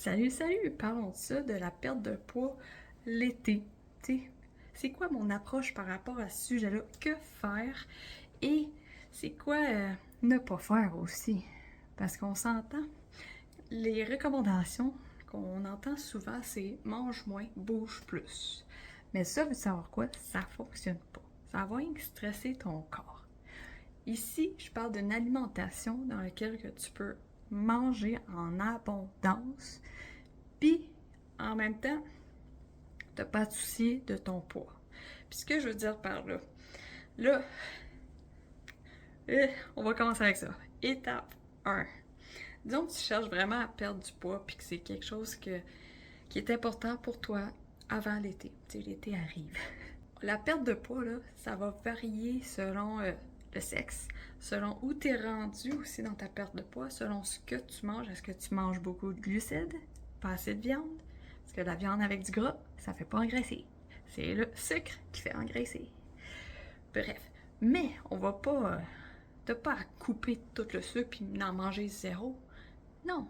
Salut! Parlons de ça, de la perte de poids l'été. T'sais, c'est quoi mon approche par rapport à ce sujet-là? Que faire? Et c'est quoi ne pas faire aussi? Parce qu'on s'entend, les recommandations qu'on entend souvent, c'est mange moins, bouge plus. Mais ça, veux savoir quoi? Ça fonctionne pas. Ça va stresser ton corps. Ici, je parle d'une alimentation dans laquelle que tu peux manger en abondance, puis en même temps, t'as pas à te soucier de ton poids. Puis ce que je veux dire par là, là, on va commencer avec ça. Étape 1. Disons que tu cherches vraiment à perdre du poids, puis que c'est quelque chose qui est important pour toi avant l'été. Tu sais, l'été arrive. La perte de poids, là, ça va varier selon le sexe, selon où tu es rendu aussi dans ta perte de poids, selon ce que tu manges. Est-ce que tu manges beaucoup de glucides, pas assez de viande? Parce que la viande avec du gras, ça fait pas engraisser. C'est le sucre qui fait engraisser. Bref, mais on va pas... t'as pas à couper tout le sucre puis n'en manger zéro. Non.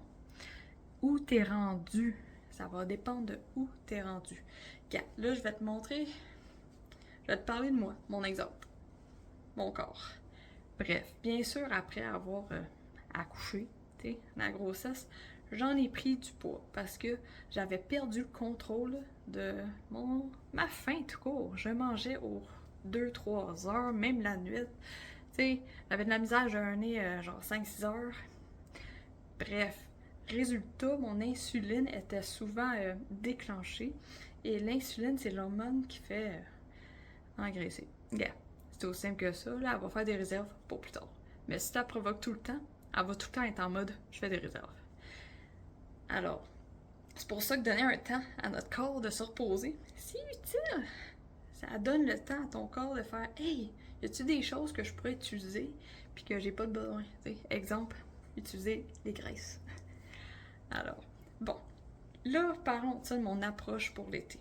Où t'es rendu, ça va dépendre de où t'es rendu. Regarde, là, je vais te montrer... Je vais te parler de moi, mon exemple. Mon corps. Bref, bien sûr, après avoir accouché, la grossesse, j'en ai pris du poids parce que j'avais perdu le contrôle de ma faim tout court. Je mangeais aux 2-3 heures, même la nuit. J'avais de la misère à jeûner genre 5-6 heures. Bref, résultat, mon insuline était souvent déclenchée. Et l'insuline, c'est l'hormone qui fait engraisser. Yeah. C'est aussi simple que ça, là, elle va faire des réserves pour plus tard. Mais si tu la provoques tout le temps, elle va tout le temps être en mode je fais des réserves. Alors, c'est pour ça que donner un temps à notre corps de se reposer, c'est utile. Ça donne le temps à ton corps de faire hey, y a-t-il des choses que je pourrais utiliser puis que j'ai pas de besoin? T'sais, exemple, utiliser les graisses. Alors, bon, là, parlons de ça de mon approche pour l'été.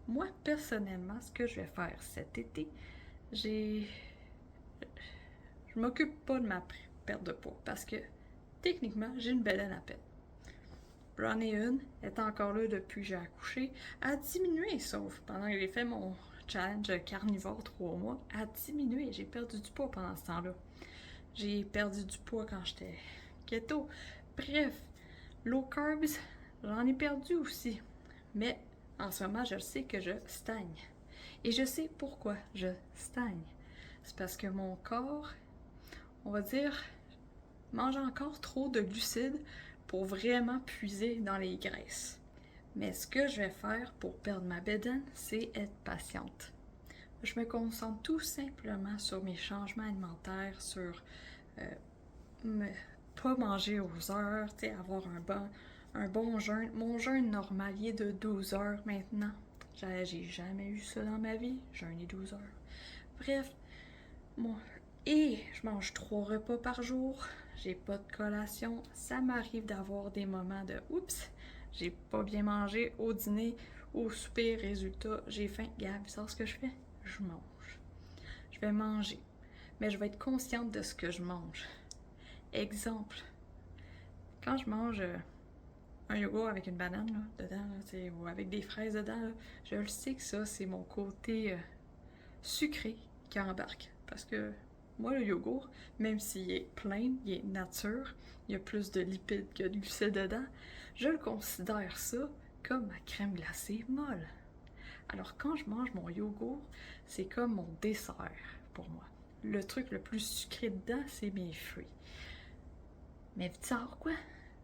Moi, personnellement, ce que je vais faire cet été, je m'occupe pas de ma perte de poids parce que techniquement, j'ai une bedaine à peine. J'en ai une, elle est encore là depuis que j'ai accouché. Elle a diminué, sauf pendant que j'ai fait mon challenge carnivore 3 mois. Elle a diminué, j'ai perdu du poids pendant ce temps-là. J'ai perdu du poids quand j'étais keto. Bref, low carbs, j'en ai perdu aussi. Mais en ce moment, je sais que je stagne. Et je sais pourquoi je stagne. C'est parce que mon corps, on va dire, mange encore trop de glucides pour vraiment puiser dans les graisses. Mais ce que je vais faire pour perdre ma bédaine, c'est être patiente. Je me concentre tout simplement sur mes changements alimentaires, sur pas manger aux heures, avoir un bon jeûne. Mon jeûne normal, il est de 12 heures maintenant. J'ai jamais eu ça dans ma vie, jeûner 12 heures. Bref, et je mange 3 repas par jour, j'ai pas de collation. Ça m'arrive d'avoir des moments de oups, j'ai pas bien mangé au dîner, au souper, résultat, j'ai faim. Gab, tu sais ce que je fais? Je mange. Je vais manger, mais je vais être consciente de ce que je mange. Exemple, quand je mange un yogourt avec une banane là, dedans, là, ou avec des fraises dedans, là, je le sais que ça, c'est mon côté sucré qui embarque. Parce que moi, le yogourt, même s'il est plein, il est nature, il y a plus de lipides que de glucides dedans, je le considère ça comme ma crème glacée molle. Alors quand je mange mon yogourt, c'est comme mon dessert pour moi. Le truc le plus sucré dedans, c'est mes fruits. Mais tu sais quoi?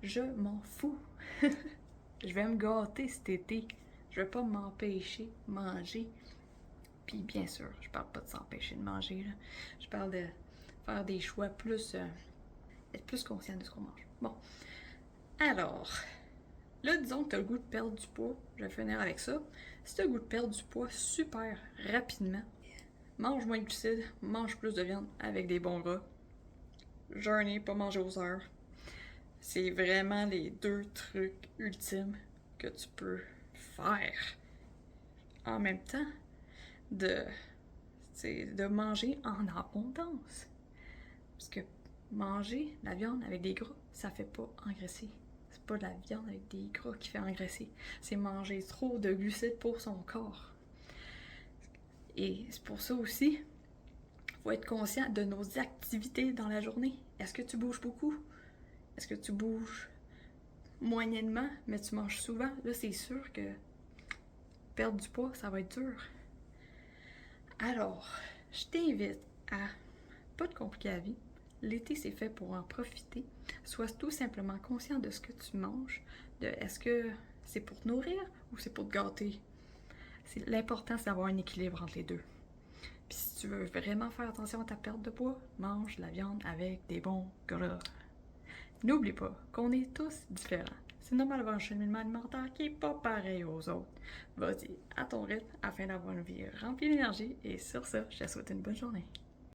Je m'en fous. Je vais me gâter cet été. Je vais pas m'empêcher de manger. Puis bien sûr, je parle pas de s'empêcher de manger, là. Je parle de faire des choix plus... être plus conscient de ce qu'on mange. Bon. Alors, là, disons que tu as le goût de perdre du poids. Je vais finir avec ça. Si tu as le goût de perdre du poids super rapidement, mange moins de glucides, mange plus de viande avec des bons gras. Jeûner, pas manger aux heures. C'est vraiment les 2 trucs ultimes que tu peux faire. En même temps, de manger en abondance. Parce que manger la viande avec des gras, ça fait pas engraisser. C'est pas de la viande avec des gras qui fait engraisser. C'est manger trop de glucides pour son corps. Et c'est pour ça aussi, il faut être conscient de nos activités dans la journée. Est-ce que tu bouges beaucoup? Est-ce que tu bouges moyennement, mais tu manges souvent? Là, c'est sûr que perdre du poids, ça va être dur. Alors, je t'invite à pas te compliquer la vie. L'été, c'est fait pour en profiter. Sois tout simplement conscient de ce que tu manges, de est-ce que c'est pour te nourrir ou c'est pour te gâter. L'important, c'est d'avoir un équilibre entre les deux. Puis si tu veux vraiment faire attention à ta perte de poids, mange de la viande avec des bons gras. N'oublie pas qu'on est tous différents. C'est normal d'avoir un cheminement alimentaire qui n'est pas pareil aux autres. Vas-y, à ton rythme, afin d'avoir une vie remplie d'énergie. Et sur ça, je te souhaite une bonne journée.